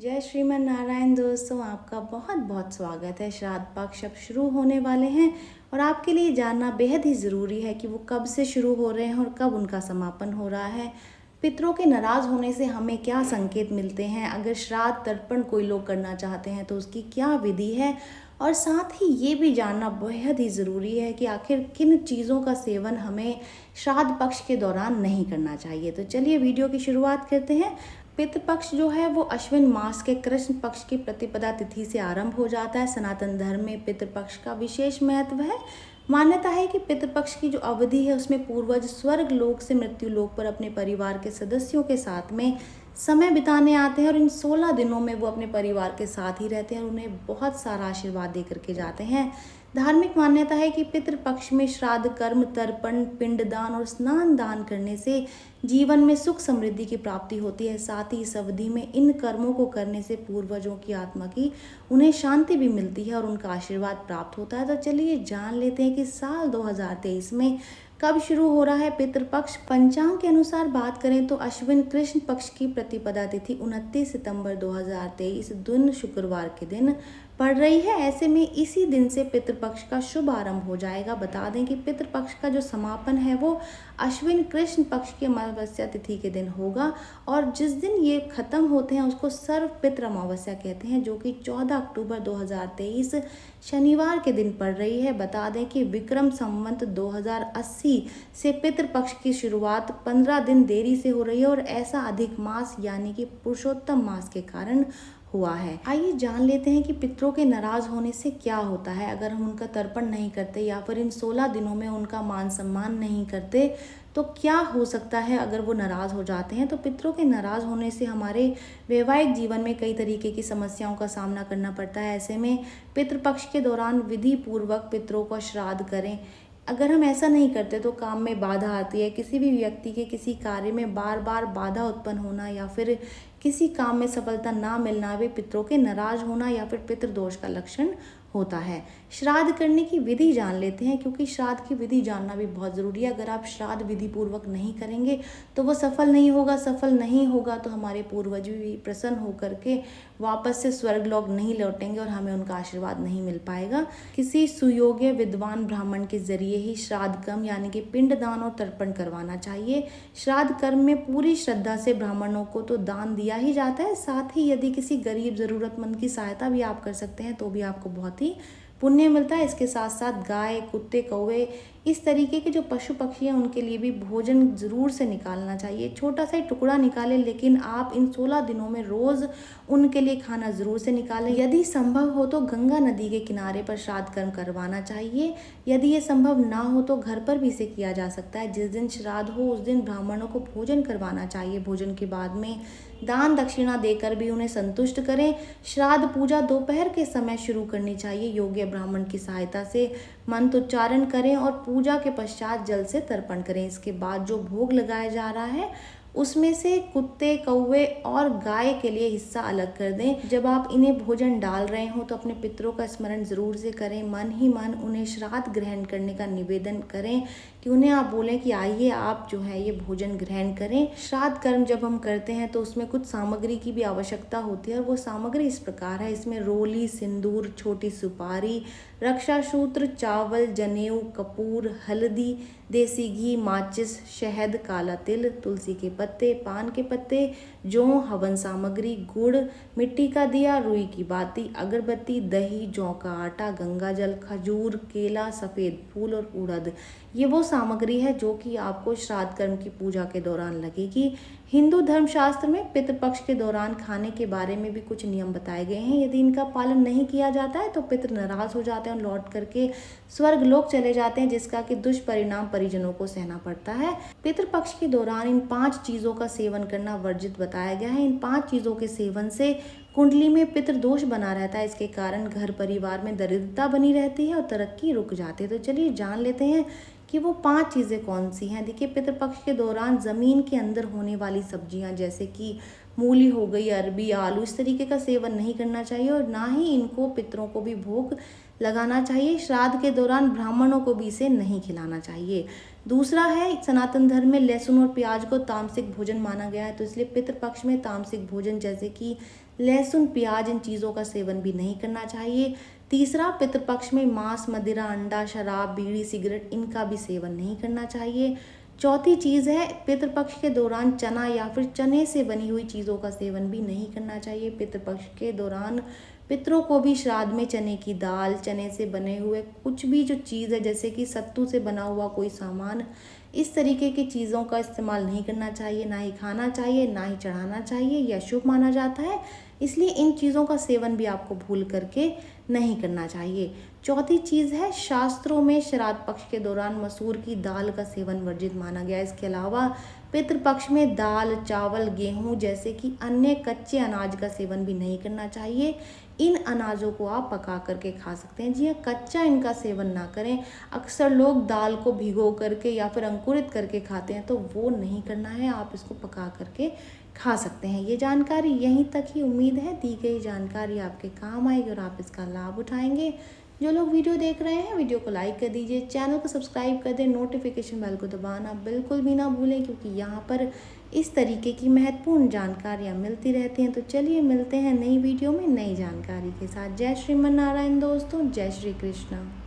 जय श्रीमन नारायण। दोस्तों, आपका बहुत बहुत स्वागत है। श्राद्ध पक्ष अब शुरू होने वाले हैं और आपके लिए जानना बेहद ही ज़रूरी है कि वो कब से शुरू हो रहे हैं और कब उनका समापन हो रहा है। पितरों के नाराज़ होने से हमें क्या संकेत मिलते हैं, अगर श्राद्ध तर्पण कोई लोग करना चाहते हैं तो उसकी क्या विधि है, और साथ ही ये भी जानना बेहद ही ज़रूरी है कि आखिर किन चीज़ों का सेवन हमें श्राद्ध पक्ष के दौरान नहीं करना चाहिए। तो चलिए वीडियो की शुरुआत करते हैं। पितृपक्ष जो है वो अश्विन मास के कृष्ण पक्ष की प्रतिपदा तिथि से आरंभ हो जाता है। सनातन धर्म में पितृपक्ष का विशेष महत्व है। मान्यता है कि पितृपक्ष की जो अवधि है उसमें पूर्वज स्वर्ग लोक से मृत्यु लोक पर अपने परिवार के सदस्यों के साथ में समय बिताने आते हैं और इन 16 दिनों में वो अपने परिवार के साथ ही रहते हैं और उन्हें बहुत सारा आशीर्वाद दे करके जाते हैं। धार्मिक मान्यता है कि पितृपक्ष में श्राद्ध कर्म, तर्पण, पिंडदान और स्नान दान करने से जीवन में सुख समृद्धि की प्राप्ति होती है। साथ ही इस अवधि में इन कर्मों को करने से पूर्वजों की आत्मा की उन्हें शांति भी मिलती है और उनका आशीर्वाद प्राप्त होता है। तो चलिए जान लेते हैं कि साल 2023 में कब शुरू हो रहा है पितृपक्ष। पंचांग के अनुसार बात करें तो अश्विन कृष्ण पक्ष की प्रतिपदा तिथि 29 सितंबर 2023 दिन शुक्रवार के दिन पड़ रही है। ऐसे में इसी दिन से पितृपक्ष का शुभ आरंभ हो जाएगा। बता दें कि पितृपक्ष का जो समापन है वो अश्विन कृष्ण पक्ष की अमावस्या तिथि के दिन होगा और जिस दिन ये खत्म होते हैं उसको सर्व पितृ अमावस्या कहते हैं, जो कि 14 अक्टूबर 2023 शनिवार के दिन पड़ रही है। बता दें कि विक्रम संवत 2080 से पितृपक्ष की शुरुआत 15 दिन देरी से हो रही है और ऐसा अधिक मास यानी कि पुरुषोत्तम मास के कारण हुआ है। आइए जान लेते हैं कि पितरों के नाराज होने से क्या होता है अगर हम उनका तर्पण नहीं करते या फिर इन 16 दिनों में उनका मान सम्मान नहीं करते तो क्या हो सकता है अगर वो नाराज़ हो जाते हैं। तो पितरों के नाराज़ होने से हमारे वैवाहिक जीवन में कई तरीके की समस्याओं का सामना करना पड़ता है। ऐसे में पितृपक्ष के दौरान विधि पूर्वक पितरों को श्राद्ध करें। अगर हम ऐसा नहीं करते तो काम में बाधा आती है। किसी भी व्यक्ति के किसी कार्य में बार बार बाधा उत्पन्न होना या फिर किसी काम में सफलता ना मिलना भी पितरों के नाराज होना या फिर पितृदोष का लक्षण होता है। श्राद्ध करने की विधि जान लेते हैं, क्योंकि श्राद्ध की विधि जानना भी बहुत ज़रूरी है। अगर आप श्राद्ध विधि पूर्वक नहीं करेंगे तो वो सफल नहीं होगा। सफल नहीं होगा तो हमारे पूर्वज भी प्रसन्न होकर के वापस से स्वर्ग लोक नहीं लौटेंगे और हमें उनका आशीर्वाद नहीं मिल पाएगा। किसी सुयोग्य विद्वान ब्राह्मण के जरिए ही श्राद्ध कर्म यानी कि पिंडदान और तर्पण करवाना चाहिए। श्राद्ध कर्म में पूरी श्रद्धा से ब्राह्मणों को तो दान दिया ही जाता है, साथ ही यदि किसी गरीब ज़रूरतमंद की सहायता भी आप कर सकते हैं तो भी आपको बहुत ही पुण्य मिलता है। इसके साथ साथ गाय, कुत्ते, कौवे, इस तरीके के जो पशु पक्षी हैं उनके लिए भी भोजन ज़रूर से निकालना चाहिए। छोटा सा ही टुकड़ा निकालें, लेकिन आप इन 16 दिनों में रोज़ उनके लिए खाना ज़रूर से निकालें। यदि संभव हो तो गंगा नदी के किनारे पर श्राद्ध कर्म करवाना चाहिए। यदि ये संभव ना हो तो घर पर भी इसे किया जा सकता है। जिस दिन श्राद्ध हो उस दिन ब्राह्मणों को भोजन करवाना चाहिए। भोजन के बाद में दान दक्षिणा देकर भी उन्हें संतुष्ट करें। श्राद्ध पूजा दोपहर के समय शुरू करनी चाहिए। योग्य ब्राह्मण की सहायता से मंत्र उच्चारण करें और पूजा के पश्चात जल से तर्पण करें। इसके बाद जो भोग लगाया जा रहा है उसमें से कुत्ते, कौवे और गाय के लिए हिस्सा अलग कर दें। जब आप इन्हें भोजन डाल रहे हो तो अपने पितरों का स्मरण जरूर से करें। मन ही मन उन्हें श्राद्ध ग्रहण करने का निवेदन करें कि उन्हें आप बोलें कि आइए आप जो है ये भोजन ग्रहण करें। श्राद्ध कर्म जब हम करते हैं तो उसमें कुछ सामग्री की भी आवश्यकता होती है और वो सामग्री इस प्रकार है। इसमें रोली, सिंदूर, छोटी सुपारी, रक्षासूत्र, चावल, जनेऊ, कपूर, हल्दी, देसी घी, माचिस, शहद, काला तिल, तुलसी के पत्ते, पान के पत्ते, जौ, हवन सामग्री, गुड़, मिट्टी का दिया, रुई की बाती, अगरबत्ती, दही, जौ का आटा, गंगा जल, खजूर, केला, सफ़ेद फूल और उड़द, ये वो सामग्री है जो कि आपको श्राद्ध कर्म की पूजा के दौरान लगेगी। हिंदू धर्मशास्त्र में पितृपक्ष के दौरान खाने के बारे में भी कुछ नियम बताए गए हैं। यदि इनका पालन नहीं किया जाता है तो पितृ नाराज हो जाते हैं और लौट करके स्वर्ग लोक चले जाते हैं, जिसका कि दुष्परिणाम परिजनों को सहना पड़ता है। पितृपक्ष के दौरान इन 5 चीज़ों का सेवन करना वर्जित बताया गया है। इन 5 चीज़ों के सेवन से कुंडली में पितृदोष बना रहता है। इसके कारण घर परिवार में दरिद्रता बनी रहती है और तरक्की रुक जाती है। तो चलिए जान लेते हैं कि वो 5 चीज़ें कौन सी हैं। देखिए, पितृपक्ष के दौरान ज़मीन के अंदर होने वाली सब्जियां जैसे कि मूली हो गई, अरबी, आलू, इस तरीके का सेवन नहीं करना चाहिए और ना ही इनको पितरों को भी भोग लगाना चाहिए। श्राद्ध के दौरान ब्राह्मणों को भी इसे नहीं खिलाना चाहिए। दूसरा है, सनातन धर्म में लहसुन और प्याज को तामसिक भोजन माना गया है, तो इसलिए पितृपक्ष में तामसिक भोजन जैसे कि लहसुन, प्याज इन चीज़ों का सेवन भी नहीं करना चाहिए। तीसरा, पितृपक्ष में मांस, मदिरा, अंडा, शराब, बीड़ी, सिगरेट इनका भी सेवन नहीं करना चाहिए। चौथी चीज़ है, पितृपक्ष के दौरान चना या फिर चने से बनी हुई चीज़ों का सेवन भी नहीं करना चाहिए। पितृपक्ष के दौरान पितरों को भी श्राद्ध में चने की दाल, चने से बने हुए कुछ भी जो चीज़ है, जैसे कि सत्तू से बना हुआ कोई सामान, इस तरीके की चीज़ों का इस्तेमाल नहीं करना चाहिए, ना ही खाना चाहिए, ना ही चढ़ाना चाहिए, यह शुभ माना जाता है। इसलिए इन चीज़ों का सेवन भी आपको भूल करके नहीं करना चाहिए। चौथी चीज़ है, शास्त्रों में श्राद्ध पक्ष के दौरान मसूर की दाल का सेवन वर्जित माना गया है। इसके अलावा पितृपक्ष में दाल, चावल, गेहूं जैसे कि अन्य कच्चे अनाज का सेवन भी नहीं करना चाहिए। इन अनाजों को आप पका करके खा सकते हैं। जी हाँ, कच्चा इनका सेवन ना करें। अक्सर लोग दाल को भिगो करके या फिर अंकुरित करके खाते हैं, तो वो नहीं करना है, आप इसको पका करके खा सकते हैं। ये जानकारी यहीं तक ही। उम्मीद है दी गई जानकारी आपके काम आएगी और आप इसका लाभ उठाएंगे। जो लोग वीडियो देख रहे हैं, वीडियो को लाइक कर दीजिए, चैनल को सब्सक्राइब कर दें, नोटिफिकेशन बेल को दबाना बिल्कुल भी ना भूलें, क्योंकि यहाँ पर इस तरीके की महत्वपूर्ण जानकारियाँ मिलती रहती हैं। तो चलिए मिलते हैं नई वीडियो में नई जानकारी के साथ। जय श्रीमन नारायण दोस्तों, जय श्री कृष्ण।